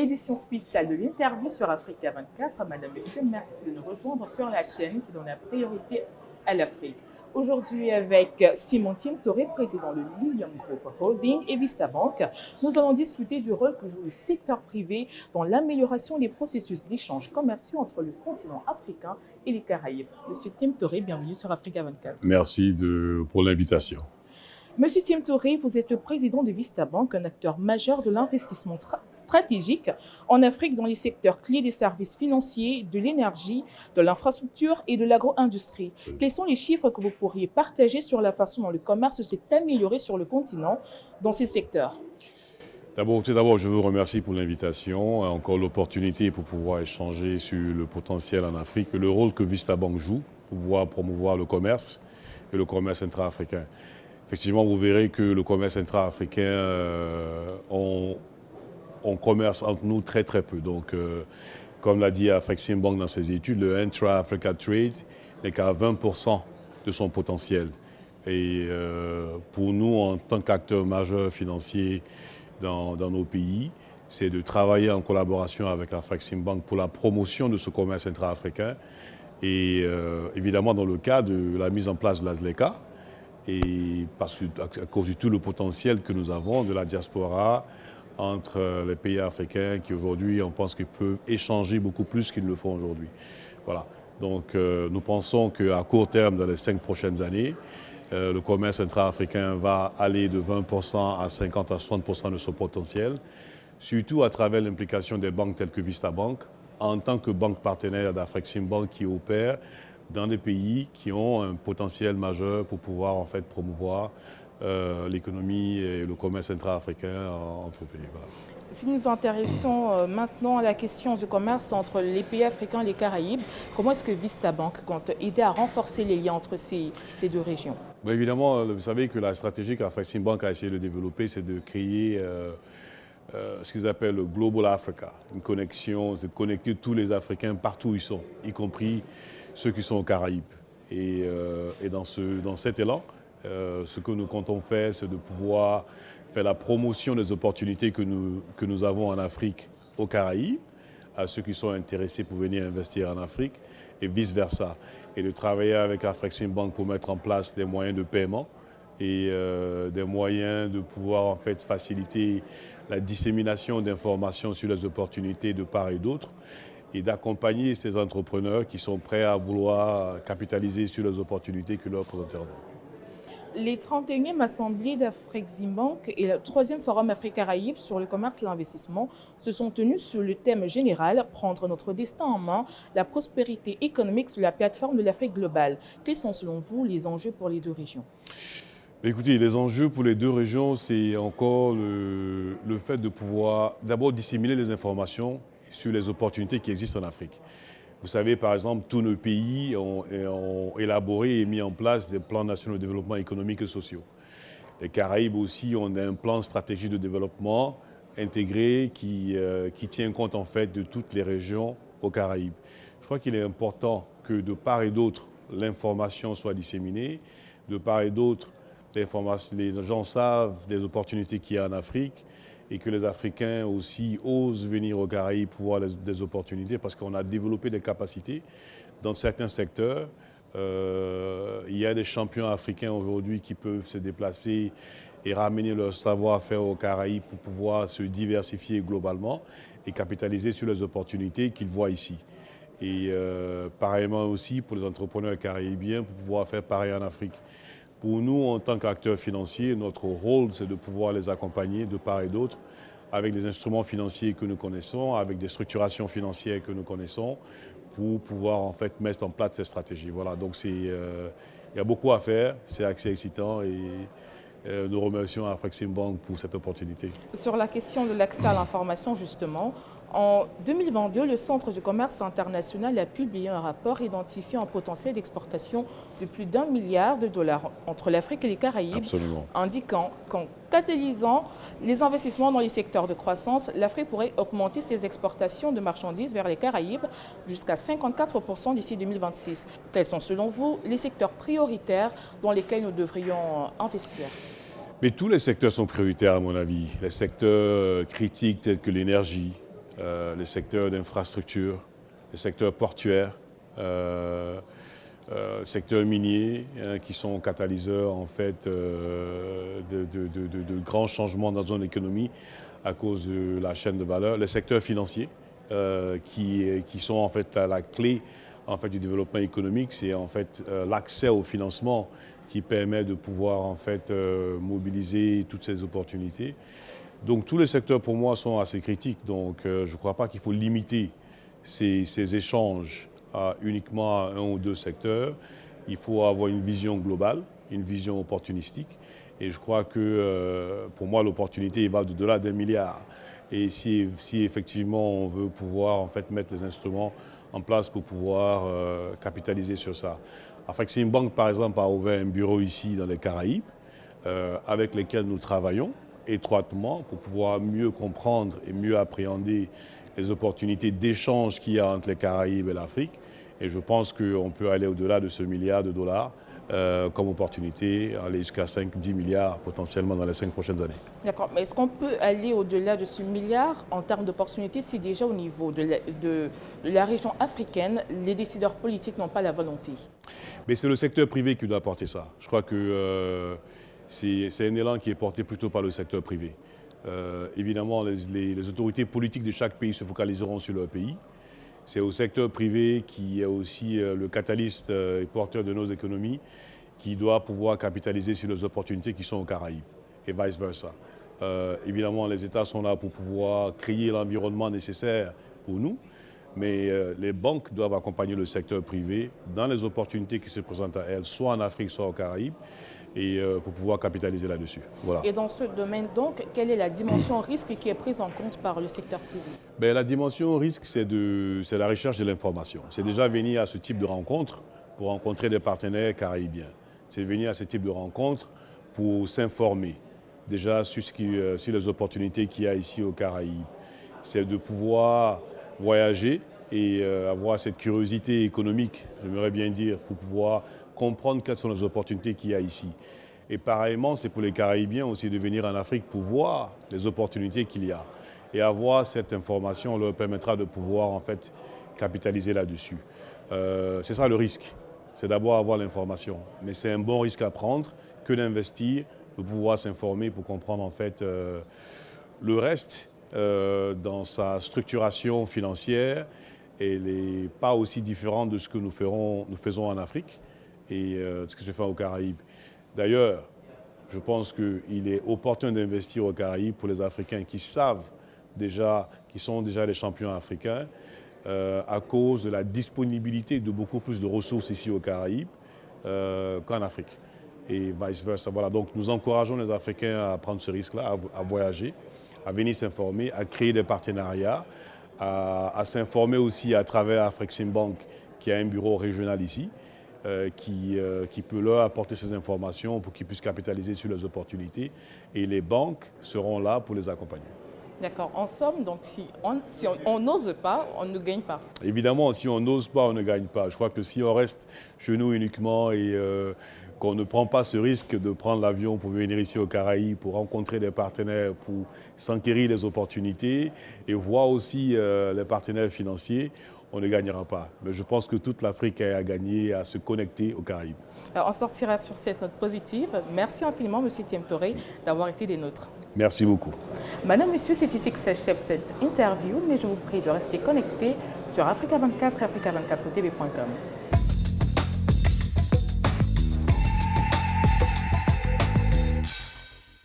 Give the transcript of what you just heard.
Édition spéciale de l'interview sur Africa 24. Madame, Monsieur, merci de nous rejoindre sur la chaîne qui donne la priorité à l'Afrique. Aujourd'hui, avec Simon Tim Touré, président de Lilium Group Holding et Vista Bank, nous allons discuter du rôle que joue le secteur privé dans l'amélioration des processus d'échanges commerciaux entre le continent africain et les Caraïbes. Monsieur Tim Touré, bienvenue sur Africa 24. Merci pour l'invitation. Monsieur Tim Touré, vous êtes le président de Vista Bank, un acteur majeur de l'investissement stratégique en Afrique dans les secteurs clés des services financiers, de l'énergie, de l'infrastructure et de l'agro-industrie. Quels sont les chiffres que vous pourriez partager sur la façon dont le commerce s'est amélioré sur le continent dans ces secteurs? Tout d'abord, je vous remercie pour l'invitation, encore l'opportunité pour pouvoir échanger sur le potentiel en Afrique et le rôle que Vista Bank joue pour pouvoir promouvoir le commerce et le commerce intra-africain. Effectivement, vous verrez que le commerce intra-africain, on commerce entre nous très peu. Donc, comme l'a dit Afreximbank dans ses études, le intra-Africa Trade n'est qu'à 20% de son potentiel. Et pour nous, en tant qu'acteurs majeurs financiers dans nos pays, c'est de travailler en collaboration avec Afreximbank pour la promotion de ce commerce intra-africain. Et évidemment, dans le cadre de la mise en place de la ZLECA, et parce qu'à cause de tout le potentiel que nous avons de la diaspora entre les pays africains qui aujourd'hui, on pense qu'ils peuvent échanger beaucoup plus qu'ils ne le font aujourd'hui. Voilà. Donc nous pensons qu'à court terme, dans les 5 prochaines années, le commerce intra-africain va aller de 20% à 50 à 60% de son potentiel, surtout à travers l'implication des banques telles que Vista Bank, en tant que banque partenaire d'Afreximbank qui opère dans des pays qui ont un potentiel majeur pour pouvoir en fait promouvoir l'économie et le commerce intra-africain entre pays. Voilà. Si nous nous intéressons maintenant à la question du commerce entre les pays africains et les Caraïbes, comment est-ce que Vista Bank compte aider à renforcer les liens entre ces deux régions? Bon, évidemment, vous savez que la stratégie qu'Afreximbank a essayé de développer, c'est de créer ce qu'ils appellent le Global Africa, une connexion, c'est de connecter tous les Africains partout où ils sont, y compris ceux qui sont aux Caraïbes. Et dans cet élan, ce que nous comptons faire, c'est de pouvoir faire la promotion des opportunités que nous avons en Afrique aux Caraïbes, à ceux qui sont intéressés pour venir investir en Afrique, et vice-versa. Et de travailler avec Afreximbank pour mettre en place des moyens de paiement et des moyens de pouvoir en fait faciliter la dissémination d'informations sur les opportunités de part et d'autre, et d'accompagner ces entrepreneurs qui sont prêts à vouloir capitaliser sur les opportunités que leur présentent. Les 31e assemblées d'Afreximbank et le 3e Forum Afrique-Caraïbes sur le commerce et l'investissement se sont tenus sur le thème général « Prendre notre destin en main, la prospérité économique sur la plateforme de l'Afrique globale ». Quels sont selon vous les enjeux pour les deux régions? Écoutez, les enjeux pour les deux régions, c'est encore le fait de pouvoir d'abord disséminer les informations sur les opportunités qui existent en Afrique. Vous savez, par exemple, tous nos pays ont élaboré et mis en place des plans nationaux de développement économique et sociaux. Les Caraïbes aussi ont un plan stratégique de développement intégré qui tient compte en fait de toutes les régions aux Caraïbes. Je crois qu'il est important que de part et d'autre, l'information soit disséminée, de part et d'autre, les gens savent des opportunités qu'il y a en Afrique et que les Africains aussi osent venir aux Caraïbes pour voir des opportunités parce qu'on a développé des capacités dans certains secteurs. Il y a des champions africains aujourd'hui qui peuvent se déplacer et ramener leur savoir-faire aux Caraïbes pour pouvoir se diversifier globalement et capitaliser sur les opportunités qu'ils voient ici. Et pareillement aussi pour les entrepreneurs caribéens pour pouvoir faire pareil en Afrique. Pour nous, en tant qu'acteurs financiers, notre rôle, c'est de pouvoir les accompagner de part et d'autre avec les instruments financiers que nous connaissons, avec des structurations financières que nous connaissons, pour pouvoir en fait mettre en place ces stratégies. Voilà, donc il y a beaucoup à faire, c'est assez excitant et nous remercions Afreximbank pour cette opportunité. Sur la question de l'accès à l'information, justement, en 2022, le Centre du commerce international a publié un rapport identifiant un potentiel d'exportation de plus d'1 milliard de dollars entre l'Afrique et les Caraïbes, Absolument. Indiquant qu'en catalysant les investissements dans les secteurs de croissance, l'Afrique pourrait augmenter ses exportations de marchandises vers les Caraïbes jusqu'à 54% d'ici 2026. Quels sont selon vous les secteurs prioritaires dans lesquels nous devrions investir? Mais tous les secteurs sont prioritaires à mon avis. Les secteurs critiques tels que l'énergie, les secteurs d'infrastructure, les secteurs portuaires, secteurs miniers qui sont catalyseurs en fait de grands changements dans une économie à cause de la chaîne de valeur, les secteurs financiers qui sont en fait à la clé en fait du développement économique, c'est en fait l'accès au financement qui permet de pouvoir en fait mobiliser toutes ces opportunités. Donc tous les secteurs pour moi sont assez critiques, donc je ne crois pas qu'il faut limiter ces échanges uniquement à un ou deux secteurs. Il faut avoir une vision globale, une vision opportunistique. Et je crois que pour moi, l'opportunité va au-delà d'1 milliard. Et si effectivement on veut pouvoir en fait, mettre les instruments en place pour pouvoir capitaliser sur ça. Afrexim Bank, par exemple, a ouvert un bureau ici dans les Caraïbes avec lesquels nous travaillons étroitement pour pouvoir mieux comprendre et mieux appréhender les opportunités d'échange qu'il y a entre les Caraïbes et l'Afrique. Et je pense qu'on peut aller au-delà de ce milliard de dollars comme opportunité, aller jusqu'à 5-10 milliards potentiellement dans les 5 prochaines années. D'accord, mais est-ce qu'on peut aller au-delà de ce milliard en termes d'opportunités si déjà au niveau de la région africaine, les décideurs politiques n'ont pas la volonté? Mais c'est le secteur privé qui doit porter ça. Je crois que c'est un élan qui est porté plutôt par le secteur privé. Évidemment, les autorités politiques de chaque pays se focaliseront sur leur pays. C'est au secteur privé qui est aussi le catalyste et porteur de nos économies qui doit pouvoir capitaliser sur les opportunités qui sont aux Caraïbes et vice versa. Évidemment, les États sont là pour pouvoir créer l'environnement nécessaire pour nous, mais les banques doivent accompagner le secteur privé dans les opportunités qui se présentent à elles, soit en Afrique, soit aux Caraïbes, et pour pouvoir capitaliser là-dessus. Voilà. Et dans ce domaine, donc, quelle est la dimension risque qui est prise en compte par le secteur privé? Ben, la dimension risque, c'est la recherche de l'information. C'est déjà venir à ce type de rencontre pour rencontrer des partenaires caraïbiens. C'est venir à ce type de rencontre pour s'informer déjà sur les opportunités qu'il y a ici aux Caraïbes. C'est de pouvoir voyager et avoir cette curiosité économique, j'aimerais bien dire, pour pouvoir comprendre quelles sont les opportunités qu'il y a ici. Et pareillement, c'est pour les Caraïbiens aussi de venir en Afrique pour voir les opportunités qu'il y a. Et avoir cette information leur permettra de pouvoir en fait capitaliser là-dessus. C'est ça le risque, c'est d'abord avoir l'information. Mais c'est un bon risque à prendre que d'investir, de pouvoir s'informer pour comprendre en fait le reste dans sa structuration financière. Elle n'est pas aussi différente de ce que nous faisons en Afrique et ce que je fais aux Caraïbes. D'ailleurs, je pense qu'il est opportun d'investir aux Caraïbes pour les Africains qui savent déjà, qui sont déjà les champions africains, à cause de la disponibilité de beaucoup plus de ressources ici aux Caraïbes qu'en Afrique. Et vice versa. Voilà. Donc nous encourageons les Africains à prendre ce risque-là, à voyager, à venir s'informer, à créer des partenariats, à s'informer aussi à travers Afrexim Bank, qui a un bureau régional ici, qui peut leur apporter ces informations pour qu'ils puissent capitaliser sur les opportunités. Et les banques seront là pour les accompagner. D'accord. En somme, donc, si on n'ose pas, on ne gagne pas. Évidemment, si on n'ose pas, on ne gagne pas. Je crois que si on reste chez nous uniquement et qu'on ne prend pas ce risque de prendre l'avion pour venir ici aux Caraïbes, pour rencontrer des partenaires, pour s'enquérir des opportunités et voir aussi les partenaires financiers, on ne gagnera pas. Mais je pense que toute l'Afrique a gagné à se connecter aux Caraïbes. Alors, on sortira sur cette note positive. Merci infiniment, M. Thiem Touré, d'avoir été des nôtres. Merci beaucoup. Madame, Monsieur, c'est ici que s'achève cette interview, mais je vous prie de rester connectés sur Africa 24 et africa24tv.com.